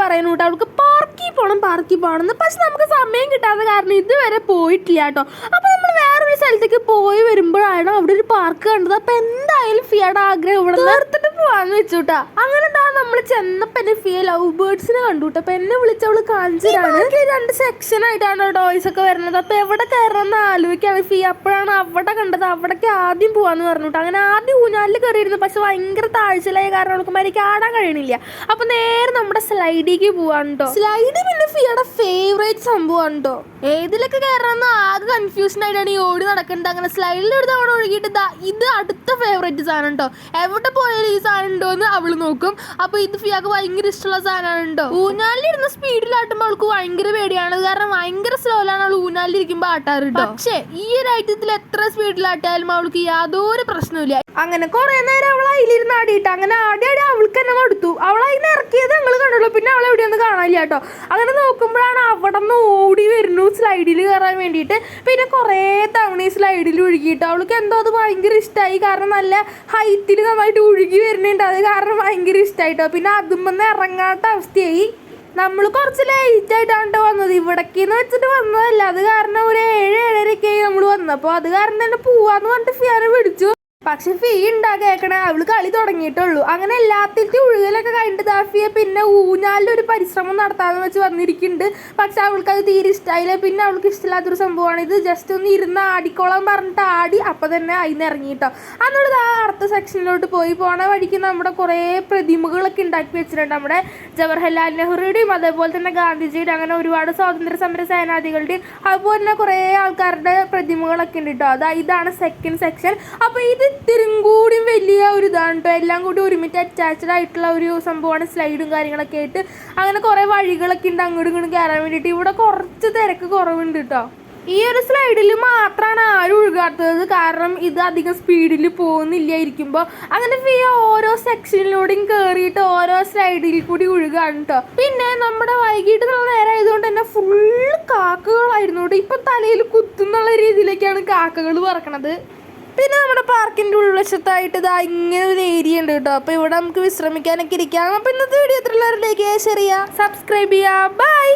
പറയുന്നു കേട്ടോ അവൾക്ക് പാർക്കിൽ പോകണം. പക്ഷെ നമുക്ക് സമയം കിട്ടാത്ത കാരണം ഇതുവരെ പോയിട്ടില്ല കേട്ടോ. അപ്പോൾ നമ്മൾ വേറൊരു സ്ഥലത്തേക്ക് പോയി വരുമ്പോഴാണ് അവിടെ ഒരു പാർക്ക് കണ്ടത്. അപ്പോൾ എന്തായാലും ഫിയയുടെ ആഗ്രഹം ഇവിടെ നിർത്തിട്ട് പോകാന്ന് വെച്ചു കേട്ടോ. അങ്ങനെ നമ്മൾ ചെന്നപ്പോൾ എന്നെ ഫിയ ലവ് ബേർഡ്സിനെ കണ്ടു കേട്ടോ. അപ്പോൾ എന്നെ വിളിച്ചവള് കാണിച്ചതാണ്. 2 സെക്ഷൻ ആയിട്ടാണ് ടോയ്സ് ഒക്കെ വരുന്നത്. അപ്പോൾ എവിടെ കയറണമെന്ന് ആലോചിക്കാണ് ഫിയ. അപ്പോഴാണ് അവിടെ കണ്ടത്. അവിടേക്ക് ആദ്യം പോകാന്ന് പറഞ്ഞു കേട്ടോ. അങ്ങനെ ആദ്യം ഊഞ്ഞാലിൽ കയറിയിരുന്നു. പക്ഷെ ഭയങ്കര താഴ്ചയിലായ കാരണം അവൾക്ക് മരിക്ക് ആടാൻ കഴിയണില്ല. അപ്പോൾ നേരെ നമ്മുടെ സ്ലൈഡിലേക്ക് പോവാണ് കേട്ടോ. സ്ലൈഡ് പിന്നെ ഫിയയുടെ ഫേവറേറ്റ് സംഭവമാണ് കേട്ടോ. ഏതിലൊക്കെ കയറാമെന്ന് ആകെ കൺഫ്യൂഷൻ ആയിട്ടാണ് ഈ ഓടി നടക്കുന്നത്. അങ്ങനെ സ്ലൈഡിൽ ഒരു തവണ ഒഴുകിയിട്ട് ഇത് അടുത്ത ഫേവറേറ്റ് സാധനം കേട്ടോ. എവിടെ പോയാലും ഈ സാധനം ഉണ്ടോ എന്ന് അവള് നോക്കും. അപ്പോൾ ഇത് ഫിയാക്ക് ഭയങ്കര ഇഷ്ടമുള്ള സാധനമാണ് കേട്ടോ. ഊഞ്ഞാലിരുന്ന സ്പീഡിലാട്ടുമ്പോൾ അവൾക്ക് ഭയങ്കര പേടിയാണ്. കാരണം ഭയങ്കര സ്ലോയിലാണ് അവൾ ഊഞ്ഞാലിരിക്കുമ്പോൾ ആട്ടാറ് കേട്ടോ. പക്ഷേ ഈ ഒരു ഐറ്റത്തിൽ എത്ര സ്പീഡിലാട്ടിയാലും അവൾക്ക് യാതൊരു പ്രശ്നമില്ല. അങ്ങനെ കുറെ നേരം അവൾ അതിലിരുന്ന് ആടിയിട്ട് അങ്ങനെ ആടി അവൾക്ക് തന്നെ മടുത്തു. അവളതിന് ഇറക്കിയത് ഞങ്ങൾ കണ്ടുള്ളൂ. പിന്നെ അവളെ എവിടെയൊന്നും കാണാനില്ല കേട്ടോ. അങ്ങനെ നോക്കുമ്പോഴാണ് അവിടെ നിന്ന് ഓടി വരുന്നു സ്ലൈഡിൽ കയറാൻ വേണ്ടിയിട്ട്. പിന്നെ കുറേ തവണ ഈ സ്ലൈഡിൽ ഒഴുകിയിട്ട് അവൾക്ക് എന്തോ അത് ഭയങ്കര ഇഷ്ടമായി. കാരണം നല്ല ഹൈറ്റിൽ നന്നായിട്ട് ഒഴുകി വരുന്നുണ്ട്. അത് കാരണം ഭയങ്കര ഇഷ്ടമായിട്ടോ. പിന്നെ അതുമെന്ന് ഇറങ്ങാത്ത അവസ്ഥയായി. നമ്മൾ കുറച്ച് ലേറ്റ് ആയിട്ടാണ് വന്നത്. ഇവിടേക്കെന്ന് വെച്ചിട്ട് വന്നതല്ല. അത് കാരണം ഒരു 7-7:30 നമ്മൾ വന്നപ്പോൾ അത് കാരണം തന്നെ പോവാന്ന് പറഞ്ഞിട്ട് ഫിയാനെ പിടിച്ചു. പക്ഷെ ഫീ കേൾക്കണേ അവള് കളി തുടങ്ങിയിട്ടുള്ളൂ. അങ്ങനെ എല്ലാത്തിലും ഒഴുകലൊക്കെ കഴിഞ്ഞിട്ട് ഫിയ പിന്നെ ഊഞ്ഞാലിലൊരു പരിശ്രമം നടത്താന്ന് വെച്ച് വന്നിരിക്കുന്നുണ്ട്. പക്ഷെ അവൾക്ക് അത് തീരെ ഇഷ്ടമായില്ല. പിന്നെ അവൾക്ക് ഇഷ്ടമില്ലാത്തൊരു സംഭവമാണ് ഇത്. ജസ്റ്റ് ഒന്ന് ഇരുന്ന് ആടിക്കോളാൻ പറഞ്ഞിട്ട് ആടി അപ്പം തന്നെ അതിന് ഇറങ്ങിയിട്ടോ. അന്നോട് അടുത്ത സെക്ഷനിലോട്ട് പോണ വഴിക്ക് നമ്മുടെ കുറേ പ്രതിമകളൊക്കെ ഉണ്ടാക്കി വെച്ചിട്ടുണ്ട്. നമ്മുടെ ജവഹർലാൽ നെഹ്റുയുടെയും അതേപോലെ തന്നെ ഗാന്ധിജിയുടെയും അങ്ങനെ ഒരുപാട് സ്വാതന്ത്ര്യ സമര സേനാനികളുടെയും അതുപോലെ തന്നെ കുറേ ആൾക്കാരുടെ പ്രതിമകളൊക്കെ ഉണ്ട് കേട്ടോ. ഇതാണ് സെക്കൻഡ് സെക്ഷൻ. അപ്പോൾ ഇത് ഇത്തിരി കൂടി വലിയ ഒരു ഇതാണ് കേട്ടോ. എല്ലാം കൂടി ഒരുമിച്ച് അറ്റാച്ച്ഡ് ആയിട്ടുള്ള ഒരു സംഭവമാണ്. സ്ലൈഡും കാര്യങ്ങളൊക്കെ ആയിട്ട് അങ്ങനെ കുറേ വഴികളൊക്കെ ഉണ്ട് അങ്ങോട്ടും ഇങ്ങോട്ടും കയറാൻ വേണ്ടിയിട്ട്. ഇവിടെ കുറച്ച് തിരക്ക് കുറവുണ്ട് കേട്ടോ. ഈ ഒരു സ്ലൈഡിൽ മാത്രമാണ് ആരും ഒഴുകാത്തത്. കാരണം ഇത് അധികം സ്പീഡിൽ പോകുന്നില്ലായിരിക്കുമ്പോൾ അങ്ങനെ ഫിയ ഓരോ സെക്ഷനിലൂടെയും കയറിയിട്ട് ഓരോ സ്ലൈഡിൽ കൂടി ഒഴുകാണ് കേട്ടോ. പിന്നെ നമ്മുടെ വൈകിട്ട് നേരം ആയതുകൊണ്ട് തന്നെ ഫുള്ള് കാക്കകളായിരുന്നു കേട്ടോ. ഇപ്പം തലയിൽ കുത്തുന്നുള്ള രീതിയിലേക്കാണ് കാക്കകൾ പറക്കണത്. പിന്നെ നമ്മുടെ പാർക്കിൻ്റെ ഉൾവശത്തായിട്ട് ഇങ്ങനെ ഒരു ഏരിയ ഉണ്ട് കേട്ടോ. അപ്പോൾ ഇവിടെ നമുക്ക് വിശ്രമിക്കാനൊക്കെ ഇരിക്കാം. അപ്പോൾ ഇന്നത്തെ വീഡിയോ എത്രയുള്ളവരിലേക്ക് ഷെയർ ചെയ്യുക, സബ്സ്ക്രൈബ് ചെയ്യുക. ബൈ.